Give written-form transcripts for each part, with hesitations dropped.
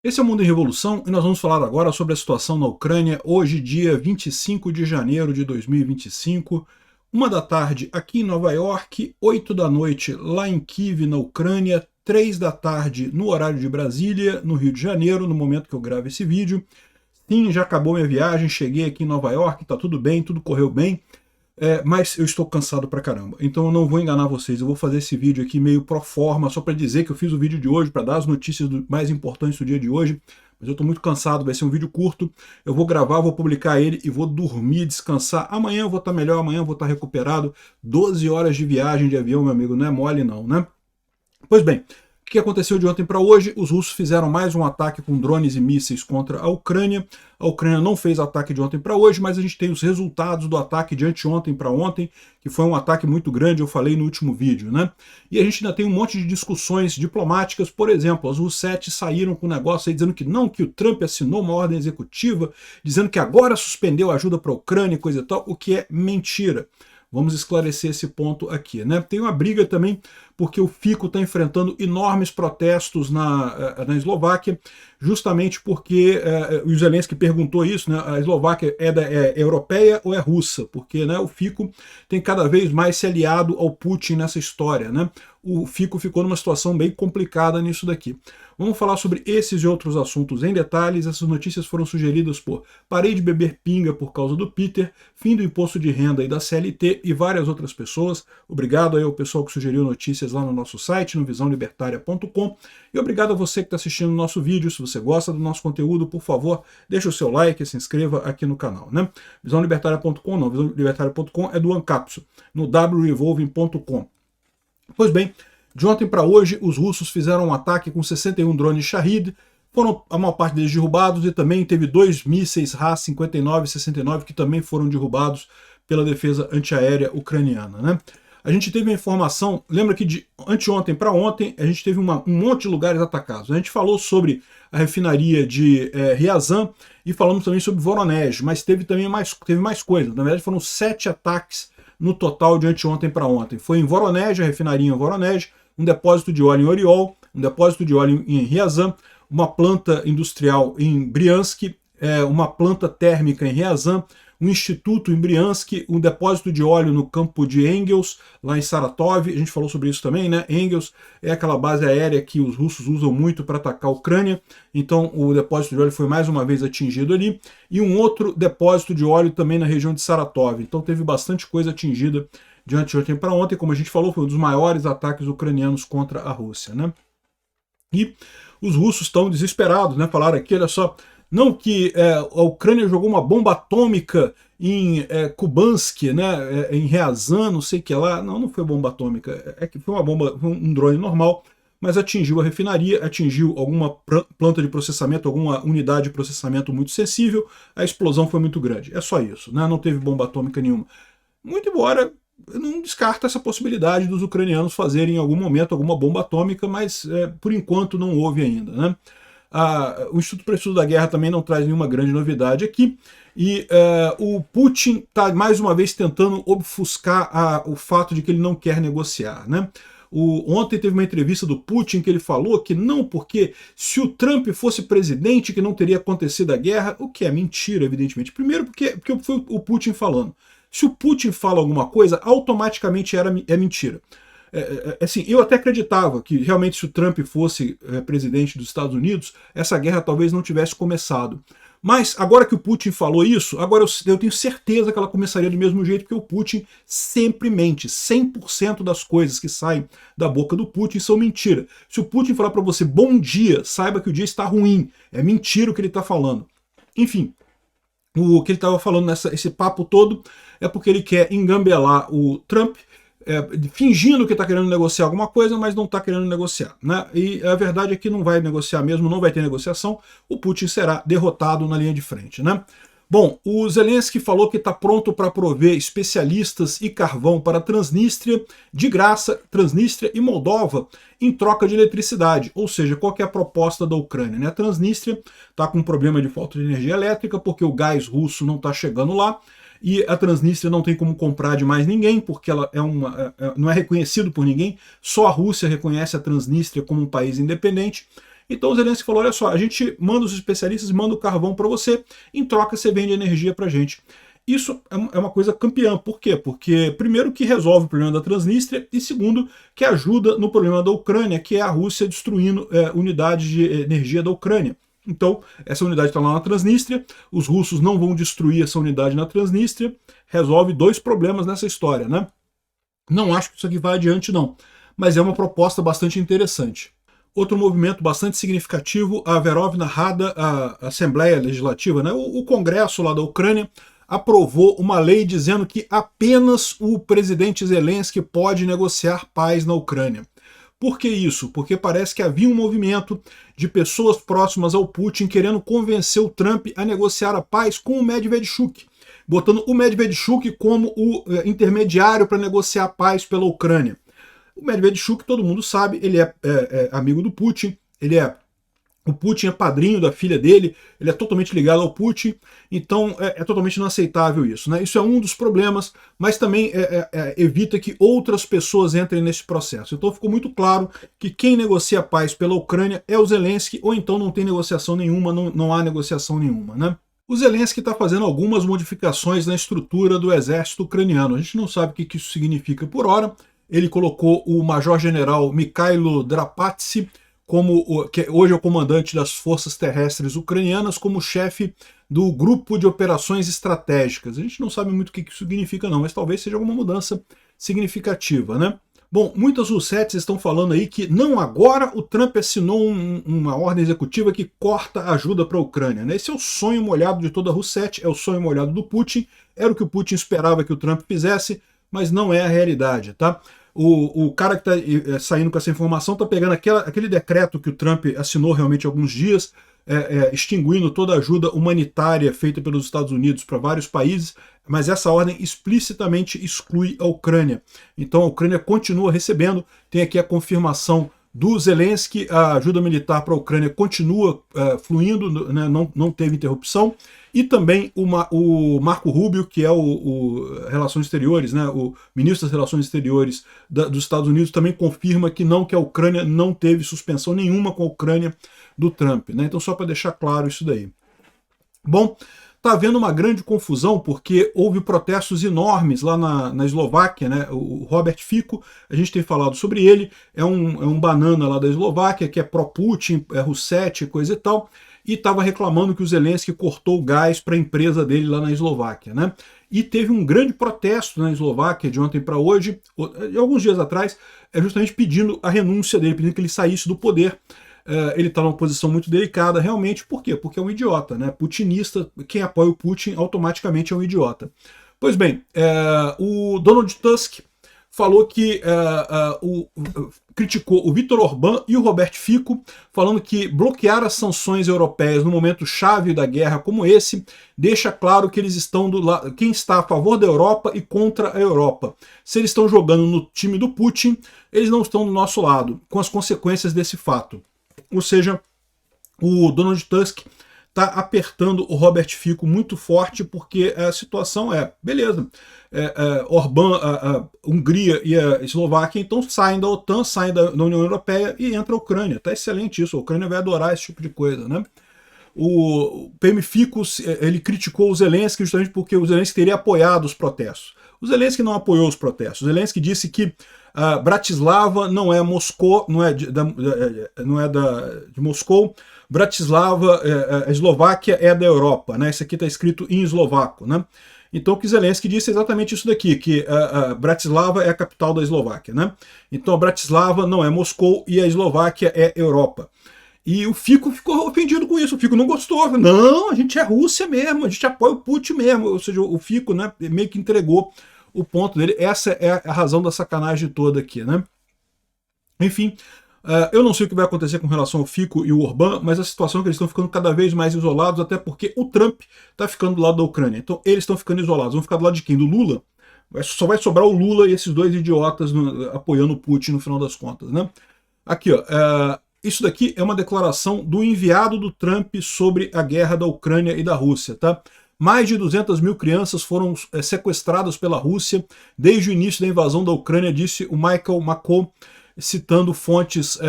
Esse é o Mundo em Revolução e nós vamos falar agora sobre a situação na Ucrânia, hoje dia 25 de janeiro de 2025, 1 da tarde aqui em Nova York, 8 da noite lá em Kiev, na Ucrânia, 3 da tarde no horário de Brasília, no Rio de Janeiro, no momento que eu gravo esse vídeo. Sim, já acabou minha viagem, cheguei aqui em Nova York, tá tudo bem, tudo correu bem. Mas eu estou cansado pra caramba, então eu não vou enganar vocês, eu vou fazer esse vídeo aqui meio pro forma, só para dizer que eu fiz o vídeo de hoje, para dar as notícias mais importantes do dia de hoje, mas eu estou muito cansado, vai ser um vídeo curto, eu vou gravar, vou publicar ele e vou dormir, descansar, amanhã eu vou estar melhor, amanhã eu vou estar recuperado, 12 horas de viagem de avião, meu amigo, não é mole não, né? Pois bem, o que aconteceu de ontem para hoje? Os russos fizeram mais um ataque com drones e mísseis contra a Ucrânia. A Ucrânia não fez ataque de ontem para hoje, mas a gente tem os resultados do ataque de anteontem para ontem, que foi um ataque muito grande, eu falei no último vídeo, né? E a gente ainda tem um monte de discussões diplomáticas, por exemplo, as Russetes saíram com um negócio aí dizendo que não, que o Trump assinou uma ordem executiva, dizendo que agora suspendeu a ajuda para a Ucrânia e coisa e tal, o que é mentira. Vamos esclarecer esse ponto aqui, né? Tem uma briga também porque o Fico está enfrentando enormes protestos na Eslováquia, justamente porque o Zelensky perguntou isso, né? A Eslováquia é europeia ou é russa? Porque, né, o Fico tem cada vez mais se aliado ao Putin nessa história, né? O Fico ficou numa situação bem complicada nisso daqui. Vamos falar sobre esses e outros assuntos em detalhes. Essas notícias foram sugeridas por Parei de Beber Pinga por causa do Peter, Fim do Imposto de Renda e da CLT e várias outras pessoas. Obrigado aí ao pessoal que sugeriu notícias lá no nosso site, no visãolibertaria.com. E obrigado a você que está assistindo o nosso vídeo. Se você gosta do nosso conteúdo, por favor, deixe o seu like e se inscreva aqui no canal, né? Visãolibertaria.com não, visãolibertaria.com é do Ancapso, no wrevolving.com. Pois bem, de ontem para hoje, os russos fizeram um ataque com 61 drones Shahid, foram a maior parte deles derrubados, e também teve 2 mísseis Ra-59 e 69 que também foram derrubados pela defesa antiaérea ucraniana, né? A gente teve a informação, lembra que de anteontem para ontem, a gente teve um monte de lugares atacados. A gente falou sobre a refinaria de Ryazan e falamos também sobre Voronezh, mas teve também mais coisas. Na verdade, foram 7 ataques no total de anteontem para ontem. Foi em Voronezh, a refinaria em Voronezh, um depósito de óleo em Oriol, um depósito de óleo em Ryazan, uma planta industrial em Briansk, uma planta térmica em Ryazan, um instituto em Briansk, um depósito de óleo no campo de Engels, lá em Saratov, a gente falou sobre isso também, né? Engels é aquela base aérea que os russos usam muito para atacar a Ucrânia, então o depósito de óleo foi mais uma vez atingido ali, e um outro depósito de óleo também na região de Saratov, então teve bastante coisa atingida de anteontem para ontem, como a gente falou, foi um dos maiores ataques ucranianos contra a Rússia, né? E os russos estão desesperados, né? Falaram aqui, olha só, não que a Ucrânia jogou uma bomba atômica em Kubansk, né, em Ryazan, não sei o que lá. Não, não foi bomba atômica, é que foi uma bomba, um drone normal, mas atingiu a refinaria, atingiu alguma planta de processamento, alguma unidade de processamento muito sensível, a explosão foi muito grande. É só isso, né? Não teve bomba atômica nenhuma. Muito embora não descarta essa possibilidade dos ucranianos fazerem em algum momento alguma bomba atômica, mas por enquanto não houve ainda, né? O Instituto para o Estudo da Guerra também não traz nenhuma grande novidade aqui, e o Putin está mais uma vez tentando obfuscar o fato de que ele não quer negociar, né? Ontem teve uma entrevista do Putin que ele falou que não, porque se o Trump fosse presidente que não teria acontecido a guerra, o que é mentira, evidentemente. Primeiro porque foi o Putin falando. Se o Putin fala alguma coisa, automaticamente é mentira. Assim, eu até acreditava que realmente se o Trump fosse presidente dos Estados Unidos, essa guerra talvez não tivesse começado. Mas agora que o Putin falou isso, agora eu tenho certeza que ela começaria do mesmo jeito, porque o Putin sempre mente. 100% das coisas que saem da boca do Putin são mentira. Se o Putin falar para você bom dia, saiba que o dia está ruim. É mentira o que ele está falando. Enfim, o que ele estava falando esse papo todo é porque ele quer engambelar o Trump, fingindo que está querendo negociar alguma coisa, mas não está querendo negociar, né? E a verdade é que não vai negociar mesmo, não vai ter negociação, o Putin será derrotado na linha de frente, né? Bom, o Zelensky falou que está pronto para prover especialistas e carvão para Transnistria, de graça, Transnistria e Moldova, em troca de eletricidade, ou seja, qual que é a proposta da Ucrânia, né? A Transnistria está com um problema de falta de energia elétrica, porque o gás russo não está chegando lá, e a Transnistria não tem como comprar de mais ninguém, porque ela não é reconhecido por ninguém, só a Rússia reconhece a Transnistria como um país independente, Então o Zelensky falou, olha só, a gente manda os especialistas, manda o carvão para você, em troca você vende energia para a gente. Isso é uma coisa campeã. Por quê? Porque, primeiro, que resolve o problema da Transnistria e, segundo, que ajuda no problema da Ucrânia, que é a Rússia destruindo unidades de energia da Ucrânia. Então, essa unidade está lá na Transnistria, os russos não vão destruir essa unidade na Transnistria, resolve dois problemas nessa história, né? Não acho que isso aqui vai adiante, não, mas é uma proposta bastante interessante. Outro movimento bastante significativo, a Verovna Rada, a Assembleia Legislativa, né? O Congresso lá da Ucrânia, aprovou uma lei dizendo que apenas o presidente Zelensky pode negociar paz na Ucrânia. Por que isso? Porque parece que havia um movimento de pessoas próximas ao Putin querendo convencer o Trump a negociar a paz com o Medvedchuk, botando o Medvedchuk como o intermediário para negociar a paz pela Ucrânia. O Medvedchuk, todo mundo sabe, ele é amigo do Putin, o Putin é padrinho da filha dele, ele é totalmente ligado ao Putin, então é totalmente inaceitável isso, né? Isso é um dos problemas, mas também evita que outras pessoas entrem nesse processo. Então ficou muito claro que quem negocia a paz pela Ucrânia é o Zelensky, ou então não tem negociação nenhuma, não há negociação nenhuma, né? O Zelensky está fazendo algumas modificações na estrutura do exército ucraniano. A gente não sabe o que isso significa por hora. Ele colocou o major-general Mikhailo Drapatsi, que hoje é o comandante das forças terrestres ucranianas, como chefe do grupo de operações estratégicas. A gente não sabe muito o que isso significa não, mas talvez seja alguma mudança significativa, né? Bom, muitas Russettes estão falando aí que não agora o Trump assinou uma ordem executiva que corta a ajuda para a Ucrânia, né? Esse é o sonho molhado de toda a Rousseff, é o sonho molhado do Putin, era o que o Putin esperava que o Trump fizesse, mas não é a realidade, tá? O cara que está saindo com essa informação está pegando aquele decreto que o Trump assinou realmente há alguns dias, extinguindo toda a ajuda humanitária feita pelos Estados Unidos para vários países, mas essa ordem explicitamente exclui a Ucrânia. Então a Ucrânia continua recebendo, tem aqui a confirmação do Zelensky, a ajuda militar para a Ucrânia continua fluindo, né, não teve interrupção, e também o Marco Rubio, que é o Relações Exteriores, né, o ministro das Relações Exteriores dos Estados Unidos, também confirma que a Ucrânia não teve suspensão nenhuma com a Ucrânia do Trump, né? Então só para deixar claro isso daí. Bom, está havendo uma grande confusão porque houve protestos enormes lá na Eslováquia, né? O Robert Fico, a gente tem falado sobre ele, é um banana lá da Eslováquia, que é pró-Putin, é Rousseff, coisa e tal, e estava reclamando que o Zelensky cortou o gás para a empresa dele lá na Eslováquia, né? E teve um grande protesto na Eslováquia de ontem para hoje, alguns dias atrás, justamente pedindo a renúncia dele, pedindo que ele saísse do poder. Ele está numa posição muito delicada, realmente. Por quê? Porque é um idiota, né? Putinista, quem apoia o Putin automaticamente é um idiota. Pois bem, o Donald Tusk falou que criticou o Viktor Orbán e o Robert Fico, falando que bloquear as sanções europeias no momento chave da guerra como esse deixa claro que eles estão do lado, quem está a favor da Europa e contra a Europa. Se eles estão jogando no time do Putin, eles não estão do nosso lado, com as consequências desse fato. Ou seja, o Donald Tusk está apertando o Robert Fico muito forte, porque a situação beleza, Orbán, a Hungria e a Eslováquia então saem da OTAN, saem da União Europeia e entra a Ucrânia. Está excelente isso, a Ucrânia vai adorar esse tipo de coisa, né? O PM Fico, ele criticou o Zelensky justamente porque o Zelensky teria apoiado os protestos. O Zelensky não apoiou os protestos. O Zelensky disse que Bratislava não é Moscou, não é de Moscou. Bratislava, a Eslováquia é da Europa, né? Isso aqui está escrito em eslovaco, né? Então o que Zelensky disse é exatamente isso daqui, que Bratislava é a capital da Eslováquia, né? Então a Bratislava não é Moscou e a Eslováquia é Europa. E o Fico ficou ofendido com isso, o Fico não gostou, não, a gente é Rússia mesmo, a gente apoia o Putin mesmo, ou seja, o Fico, né, meio que entregou o ponto dele, essa é a razão da sacanagem toda aqui, né? Enfim, eu não sei o que vai acontecer com relação ao Fico e o Orbán, mas a situação é que eles estão ficando cada vez mais isolados, até porque o Trump está ficando do lado da Ucrânia, então eles estão ficando isolados, vão ficar do lado de quem? Do Lula? Só vai sobrar o Lula e esses dois idiotas apoiando o Putin no final das contas, né? Aqui, ó, isso daqui é uma declaração do enviado do Trump sobre a guerra da Ucrânia e da Rússia, tá? Mais de 200 mil crianças foram sequestradas pela Rússia desde o início da invasão da Ucrânia, disse o Michael McCall, citando fontes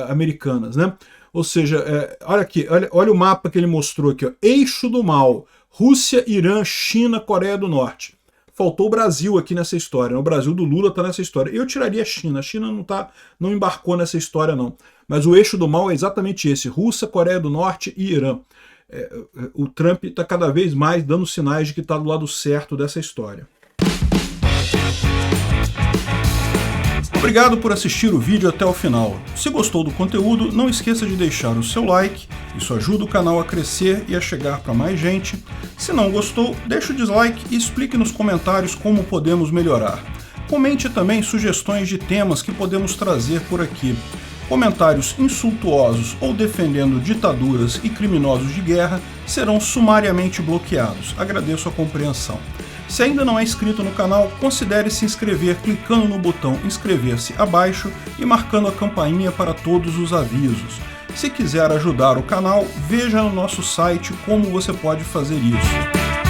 americanas, né? Ou seja, olha aqui, olha o mapa que ele mostrou aqui, ó. Eixo do mal, Rússia, Irã, China, Coreia do Norte. Faltou o Brasil aqui nessa história, né? O Brasil do Lula está nessa história. Eu tiraria a China não embarcou nessa história não. Mas o eixo do mal é exatamente esse, Rússia, Coreia do Norte e Irã. O Trump está cada vez mais dando sinais de que está do lado certo dessa história. Obrigado por assistir o vídeo até o final. Se gostou do conteúdo, não esqueça de deixar o seu like, isso ajuda o canal a crescer e a chegar para mais gente. Se não gostou, deixe o dislike e explique nos comentários como podemos melhorar. Comente também sugestões de temas que podemos trazer por aqui. Comentários insultuosos ou defendendo ditaduras e criminosos de guerra serão sumariamente bloqueados. Agradeço a compreensão. Se ainda não é inscrito no canal, considere se inscrever clicando no botão inscrever-se abaixo e marcando a campainha para todos os avisos. Se quiser ajudar o canal, veja no nosso site como você pode fazer isso.